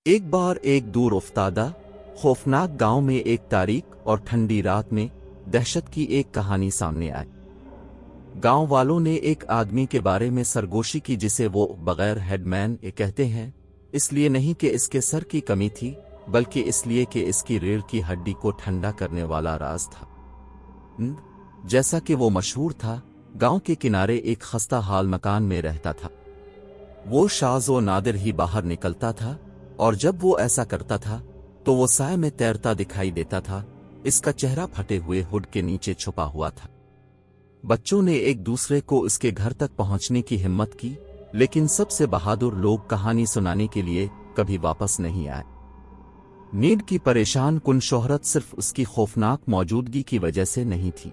ایک بار ایک دور افتادہ خوفناک گاؤں میں ایک تاریک اور ٹھنڈی رات میں دہشت کی ایک کہانی سامنے آئی۔ گاؤں والوں نے ایک آدمی کے بارے میں سرگوشی کی جسے وہ بغیر ہیڈ مین کہتے ہیں، اس لیے نہیں کہ اس کے سر کی کمی تھی بلکہ اس لیے کہ اس کی ریڑھ کی ہڈی کو ٹھنڈا کرنے والا راز تھا۔ جیسا کہ وہ مشہور تھا، گاؤں کے کنارے ایک خستہ حال مکان میں رہتا تھا۔ وہ شاذ و نادر ہی باہر نکلتا تھا، اور جب وہ ایسا کرتا تھا تو وہ سائے میں تیرتا دکھائی دیتا تھا۔ اس کا چہرہ پھٹے ہوئے ہڈ کے نیچے چھپا ہوا تھا۔ بچوں نے ایک دوسرے کو اس کے گھر تک پہنچنے کی ہمت کی، لیکن سب سے بہادر لوگ کہانی سنانے کے لیے کبھی واپس نہیں آئے۔ نیڈ کی پریشان کن شہرت صرف اس کی خوفناک موجودگی کی وجہ سے نہیں تھی،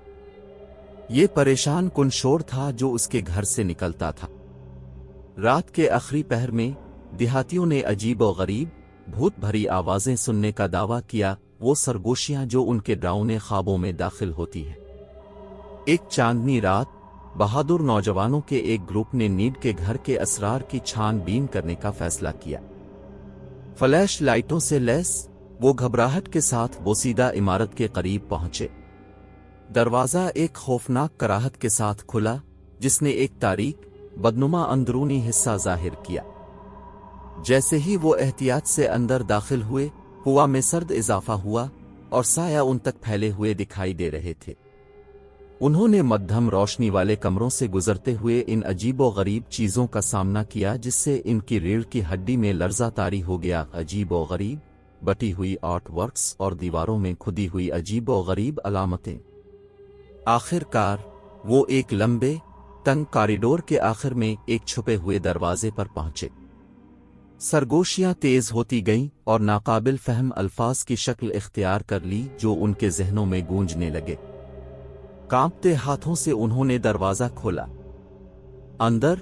یہ پریشان کن شور تھا جو اس کے گھر سے نکلتا تھا۔ رات کے آخری پہر میں دیہاتیوں نے عجیب و غریب بھوت بھری آوازیں سننے کا دعویٰ کیا، وہ سرگوشیاں جو ان کے ڈراؤنے خوابوں میں داخل ہوتی ہیں۔ ایک چاندنی رات بہادر نوجوانوں کے ایک گروپ نے نیڈ کے گھر کے اسرار کی چھان بین کرنے کا فیصلہ کیا۔ فلیش لائٹوں سے لیس وہ گھبراہٹ کے ساتھ بوسیدہ عمارت کے قریب پہنچے۔ دروازہ ایک خوفناک کراہت کے ساتھ کھلا جس نے ایک تاریک بدنما اندرونی حصہ ظاہر کیا۔ جیسے ہی وہ احتیاط سے اندر داخل ہوئے، ہوا میں سرد اضافہ ہوا اور سایہ ان تک پھیلے ہوئے دکھائی دے رہے تھے۔ انہوں نے مدھم روشنی والے کمروں سے گزرتے ہوئے ان عجیب و غریب چیزوں کا سامنا کیا جس سے ان کی ریڑھ کی ہڈی میں لرزہ طاری ہو گیا۔ عجیب و غریب بٹی ہوئی آرٹ ورکس اور دیواروں میں کھدی ہوئی عجیب و غریب علامتیں۔ آخر کار وہ ایک لمبے تنگ کاریڈور کے آخر میں ایک چھپے ہوئے دروازے پر پہنچے۔ سرگوشیاں تیز ہوتی گئیں اور ناقابل فہم الفاظ کی شکل اختیار کر لی جو ان کے ذہنوں میں گونجنے لگے۔ کانپتے ہاتھوں سے انہوں نے دروازہ کھولا۔ اندر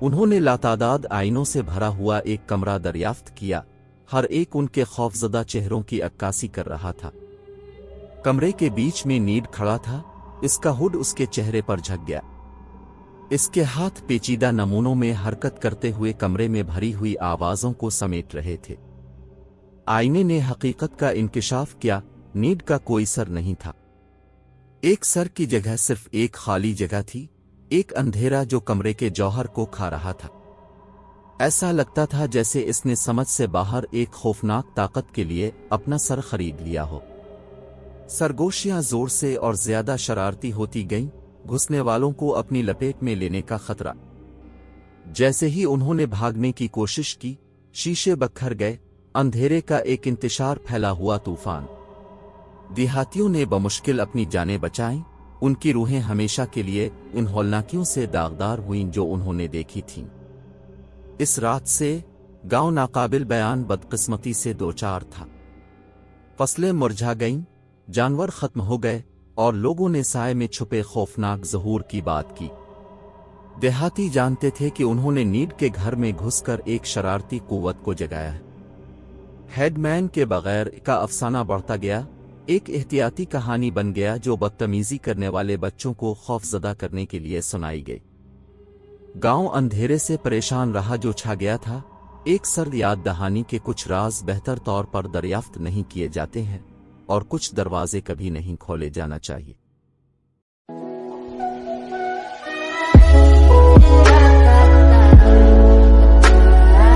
انہوں نے لاتعداد آئینوں سے بھرا ہوا ایک کمرہ دریافت کیا، ہر ایک ان کے خوفزدہ چہروں کی عکاسی کر رہا تھا۔ کمرے کے بیچ میں نیڈ کھڑا تھا، اس کا ہڈ اس کے چہرے پر جھک گیا۔ اس کے ہاتھ پیچیدہ نمونوں میں حرکت کرتے ہوئے کمرے میں بھری ہوئی آوازوں کو سمیٹ رہے تھے۔ آئینے نے حقیقت کا انکشاف کیا، نیڈ کا کوئی سر نہیں تھا۔ ایک سر کی جگہ صرف ایک خالی جگہ تھی، ایک اندھیرا جو کمرے کے جوہر کو کھا رہا تھا۔ ایسا لگتا تھا جیسے اس نے سمجھ سے باہر ایک خوفناک طاقت کے لیے اپنا سر خرید لیا ہو۔ سرگوشیاں زور سے اور زیادہ شرارتی ہوتی گئیں، گھسنے والوں کو اپنی لپیٹ میں لینے کا خطرہ۔ جیسے ہی انہوں نے بھاگنے کی کوشش کی، شیشے بکھر گئے، اندھیرے کا ایک انتشار پھیلا ہوا طوفان۔ دیہاتیوں نے بمشکل اپنی جانیں بچائیں، ان کی روحیں ہمیشہ کے لیے ان ہولناکیوں سے داغدار ہوئیں جو انہوں نے دیکھی تھیں۔ اس رات سے گاؤں ناقابل بیان بدقسمتی سے دوچار تھا۔ فصلیں مرجھا گئیں، جانور ختم ہو گئے، اور لوگوں نے سائے میں چھپے خوفناک ظہور کی بات کی۔ دیہاتی جانتے تھے کہ انہوں نے نیڈ کے گھر میں گھس کر ایک شرارتی قوت کو جگایا ہے۔ ہیڈ مین کے بغیر کا افسانہ بڑھتا گیا، ایک احتیاطی کہانی بن گیا جو بدتمیزی کرنے والے بچوں کو خوفزدہ کرنے کے لیے سنائی گئی۔ گاؤں اندھیرے سے پریشان رہا جو چھا گیا تھا، ایک سرد یاد دہانی کے کچھ راز بہتر طور پر دریافت نہیں کیے جاتے ہیں، اور کچھ دروازے کبھی نہیں کھولے جانا چاہیے۔